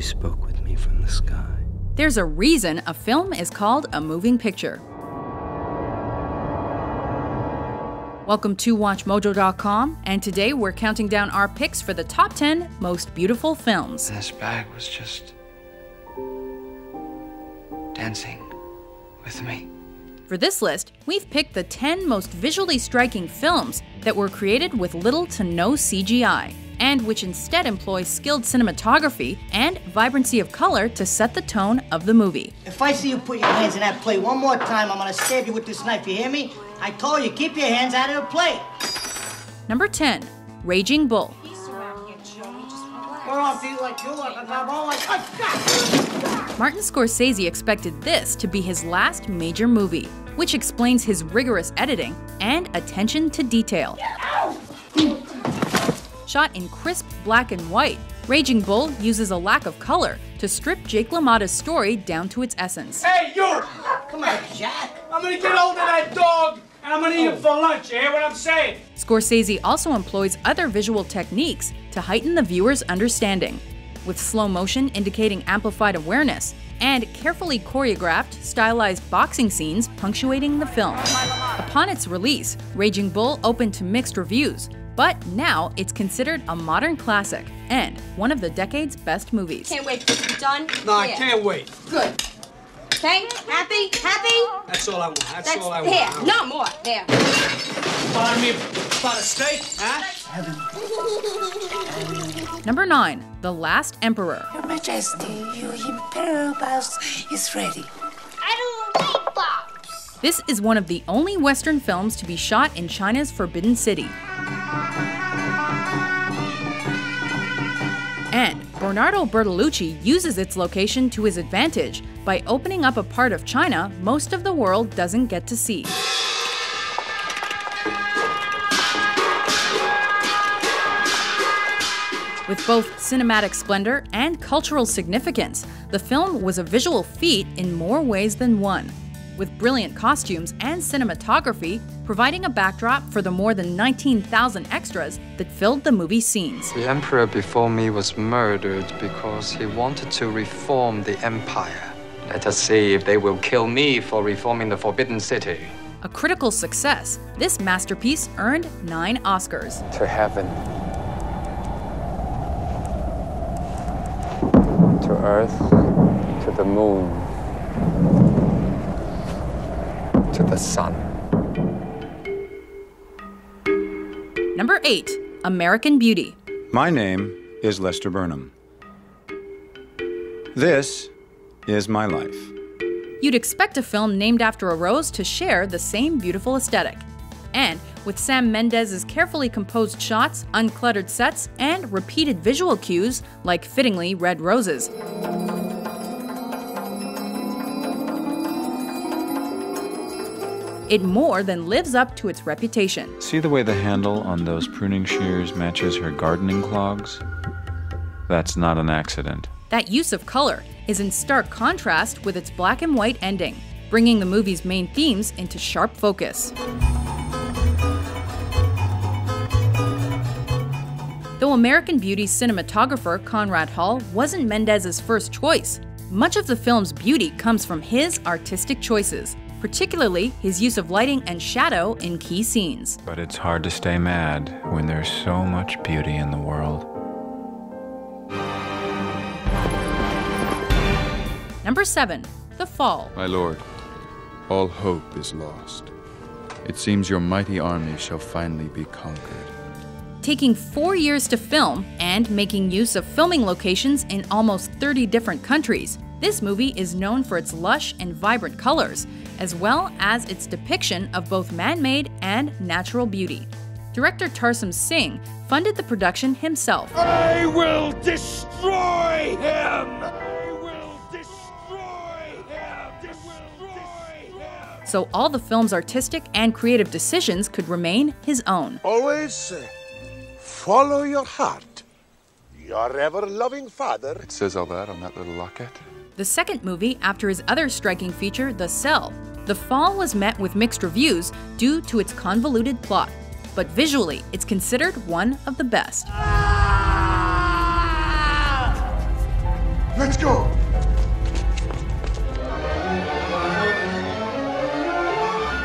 You spoke with me from the sky. There's a reason a film is called a moving picture. Welcome to WatchMojo.com, and today we're counting down our picks for the top 10 most beautiful films. This bag was just dancing with me. For this list, we've picked the 10 most visually striking films that were created with little to no CGI, and which instead employ skilled cinematography and vibrancy of color to set the tone of the movie. If I see you put your hands in that plate one more time, I'm gonna stab you with this knife, you hear me? I told you, keep your hands out of the plate. Number 10, Raging Bull. Martin Scorsese expected this to be his last major movie, which explains his rigorous editing and attention to detail. Shot in crisp black and white, Raging Bull uses a lack of color to strip Jake LaMotta's story down to its essence. Hey, you! Come on, Jack. I'm gonna get hold of that dog, and I'm gonna eat him for lunch, you hear what I'm saying? Scorsese also employs other visual techniques to heighten the viewer's understanding, with slow motion indicating amplified awareness, and carefully choreographed, stylized boxing scenes punctuating the film. Upon its release, Raging Bull opened to mixed reviews, but now it's considered a modern classic and one of the decade's best movies. Can't wait for it to be done. No, I can't wait. Good. Okay? Happy? Happy? That's all I want. That's all I want. Here, no more. There. Pardon me about a steak, huh? Number 9, The Last Emperor. Your Majesty, your Imperial Boss is ready. I don't like bops. This is one of the only Western films to be shot in China's Forbidden City. And Bernardo Bertolucci uses its location to his advantage by opening up a part of China most of the world doesn't get to see. With both cinematic splendor and cultural significance, the film was a visual feat in more ways than one, with brilliant costumes and cinematography providing a backdrop for the more than 19,000 extras that filled the movie scenes. The emperor before me was murdered because he wanted to reform the empire. Let us see if they will kill me for reforming the Forbidden City. A critical success, this masterpiece earned 9 Oscars. To heaven. To earth. To the moon. To the sun. Number 8, American Beauty. My name is Lester Burnham. This is my life. You'd expect a film named after a rose to share the same beautiful aesthetic. And with Sam Mendes's carefully composed shots, uncluttered sets, and repeated visual cues like fittingly red roses. It more than lives up to its reputation. See the way the handle on those pruning shears matches her gardening clogs? That's not an accident. That use of color is in stark contrast with its black and white ending, bringing the movie's main themes into sharp focus. Though American Beauty's cinematographer Conrad Hall wasn't Mendes's first choice, much of the film's beauty comes from his artistic choices, particularly his use of lighting and shadow in key scenes. But it's hard to stay mad when there's so much beauty in the world. Number 7, The Fall. My lord, all hope is lost. It seems your mighty army shall finally be conquered. Taking 4 years to film and making use of filming locations in almost 30 different countries, this movie is known for its lush and vibrant colors, as well as its depiction of both man-made and natural beauty. Director Tarsem Singh funded the production himself. I will destroy him! I will destroy him! Destroy him! So all the film's artistic and creative decisions could remain his own. Always follow your heart. Your ever-loving father. It says all that on that little locket. The second movie after his other striking feature, The Cell, The Fall was met with mixed reviews due to its convoluted plot, but visually it's considered one of the best. Let's go.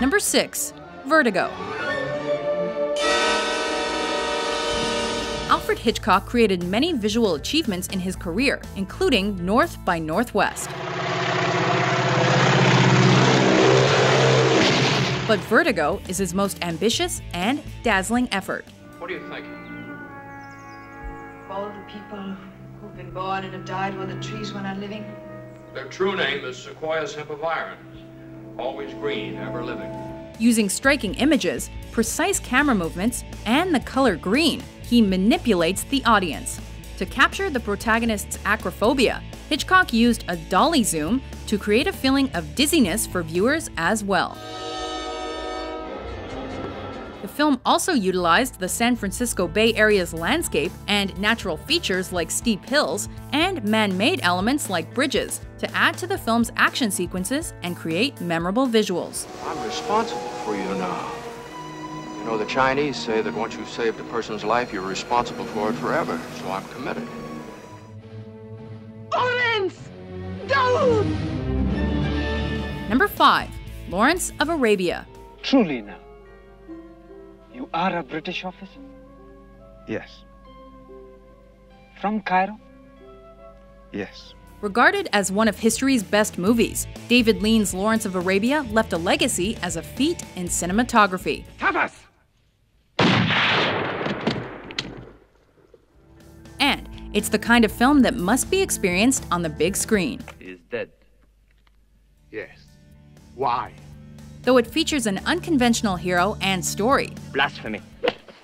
Number 6. Vertigo. Alfred Hitchcock created many visual achievements in his career, including North by Northwest. But Vertigo is his most ambitious and dazzling effort. What do you think? All the people who've been born and have died while the trees were not living? Their true name is Sequoia's hemp of iron. Always green, ever living. Using striking images, precise camera movements, and the color green, he manipulates the audience. To capture the protagonist's acrophobia, Hitchcock used a dolly zoom to create a feeling of dizziness for viewers as well. The film also utilized the San Francisco Bay Area's landscape and natural features like steep hills and man-made elements like bridges to add to the film's action sequences and create memorable visuals. I'm responsible for you now. You know, the Chinese say that once you've saved a person's life, you're responsible for it forever, so I'm committed. Lawrence! Don't! Number 5. Lawrence of Arabia. Truly now, you are a British officer? Yes. From Cairo? Yes. Regarded as one of history's best movies, David Lean's Lawrence of Arabia left a legacy as a feat in cinematography. Tapas! And it's the kind of film that must be experienced on the big screen. He is dead. Yes. Why? Though it features an unconventional hero and story. Blasphemy.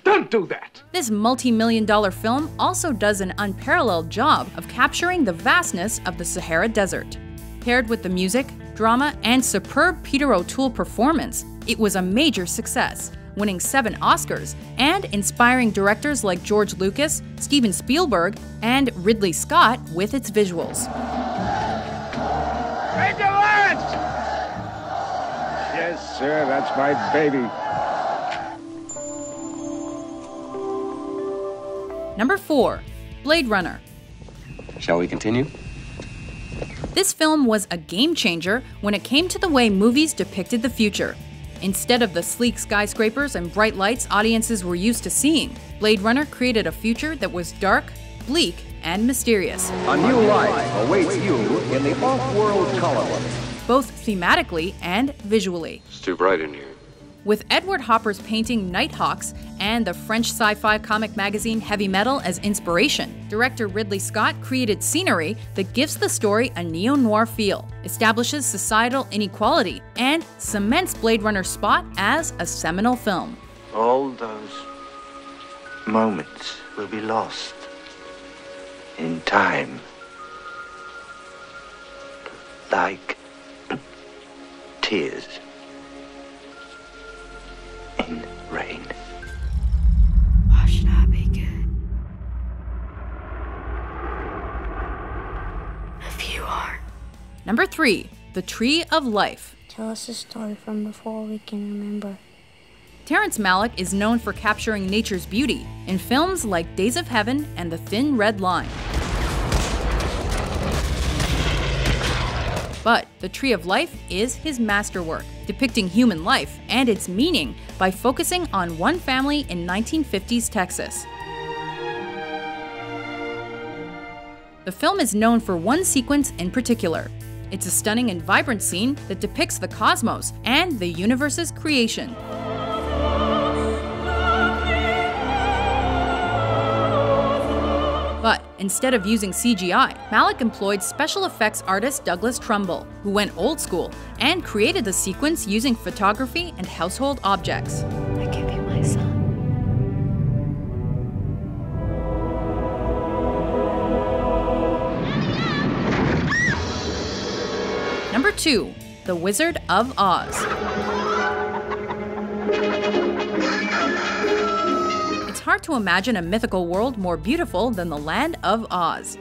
Don't do that! This multi-million-dollar film also does an unparalleled job of capturing the vastness of the Sahara Desert. Paired with the music, drama, and superb Peter O'Toole performance, it was a major success, winning 7 Oscars and inspiring directors like George Lucas, Steven Spielberg, and Ridley Scott with its visuals. Major Lawrence! Yes, sir, that's my baby. Number 4. Blade Runner. Shall we continue? This film was a game changer when it came to the way movies depicted the future. Instead of the sleek skyscrapers and bright lights audiences were used to seeing, Blade Runner created a future that was dark, bleak, and mysterious. A new life awaits you in the off-world colony. Both thematically and visually. It's too bright in here. With Edward Hopper's painting Nighthawks and the French sci-fi comic magazine Heavy Metal as inspiration, director Ridley Scott created scenery that gives the story a neo-noir feel, establishes societal inequality, and cements Blade Runner's spot as a seminal film. All those moments will be lost in time, like tears in rain. Why should I be good if you aren't? Number 3. The Tree of Life. Tell us a story from before we can remember. Terrence Malick is known for capturing nature's beauty in films like Days of Heaven and The Thin Red Line. But The Tree of Life is his masterwork, depicting human life and its meaning by focusing on one family in 1950s Texas. The film is known for one sequence in particular. It's a stunning and vibrant scene that depicts the cosmos and the universe's creation. But instead of using CGI, Malick employed special effects artist Douglas Trumbull, who went old school and created the sequence using photography and household objects. I give you my son. Number 2. The Wizard of Oz. It's hard to imagine a mythical world more beautiful than the land of Oz.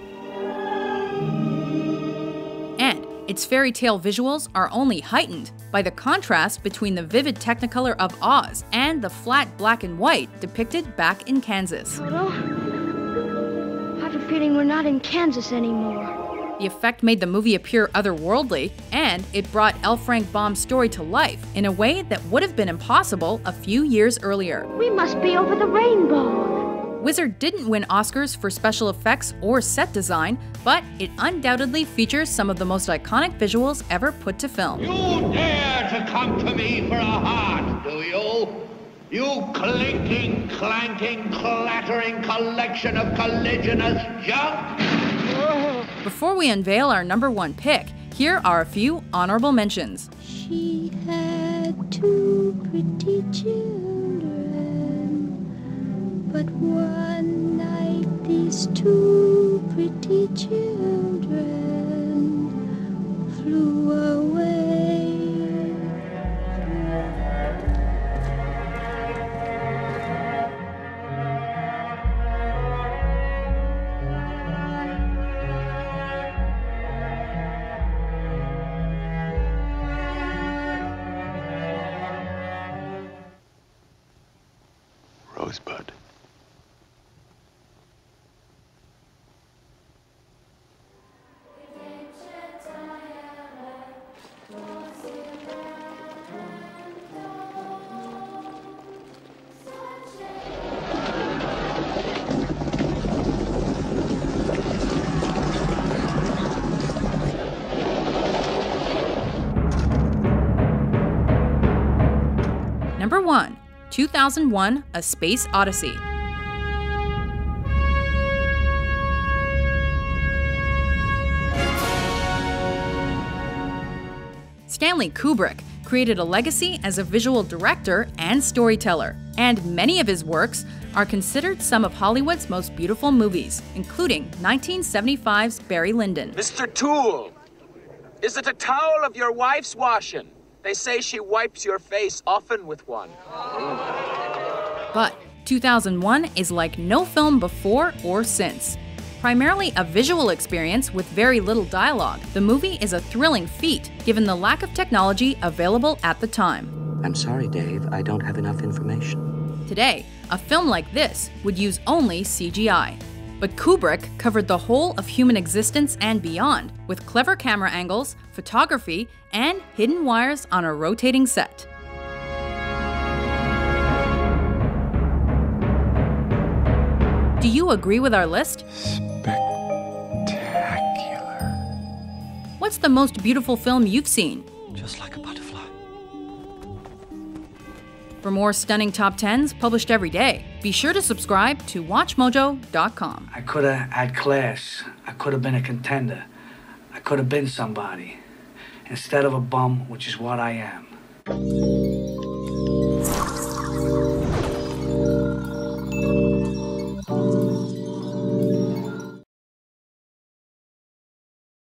And its fairy tale visuals are only heightened by the contrast between the vivid Technicolor of Oz and the flat black and white depicted back in Kansas. Toto, I have a feeling we're not in Kansas anymore. The effect made the movie appear otherworldly, and it brought L. Frank Baum's story to life in a way that would have been impossible a few years earlier. We must be over the rainbow. Wizard didn't win Oscars for special effects or set design, but it undoubtedly features some of the most iconic visuals ever put to film. You dare to come to me for a heart, do you? You clinking, clanking, clattering collection of colliginous junk! Before we unveil our #1 pick, here are a few honorable mentions. She had 2 pretty children, but one night these 2 pretty children flew away. Rosebud. Number 1. 2001: A Space Odyssey. Stanley Kubrick created a legacy as a visual director and storyteller, and many of his works are considered some of Hollywood's most beautiful movies, including 1975's Barry Lyndon. Mr. Toole, is it a towel of your wife's washing? They say she wipes your face often with one. But 2001 is like no film before or since. Primarily a visual experience with very little dialogue, the movie is a thrilling feat given the lack of technology available at the time. I'm sorry, Dave. I don't have enough information. Today, a film like this would use only CGI. But Kubrick covered the whole of human existence and beyond, with clever camera angles, photography, and hidden wires on a rotating set. Do you agree with our list? Spectacular. What's the most beautiful film you've seen? Just like a butterfly. For more stunning top 10s published every day, be sure to subscribe to WatchMojo.com. I could have had class. I could have been a contender. I could have been somebody. Instead of a bum, which is what I am.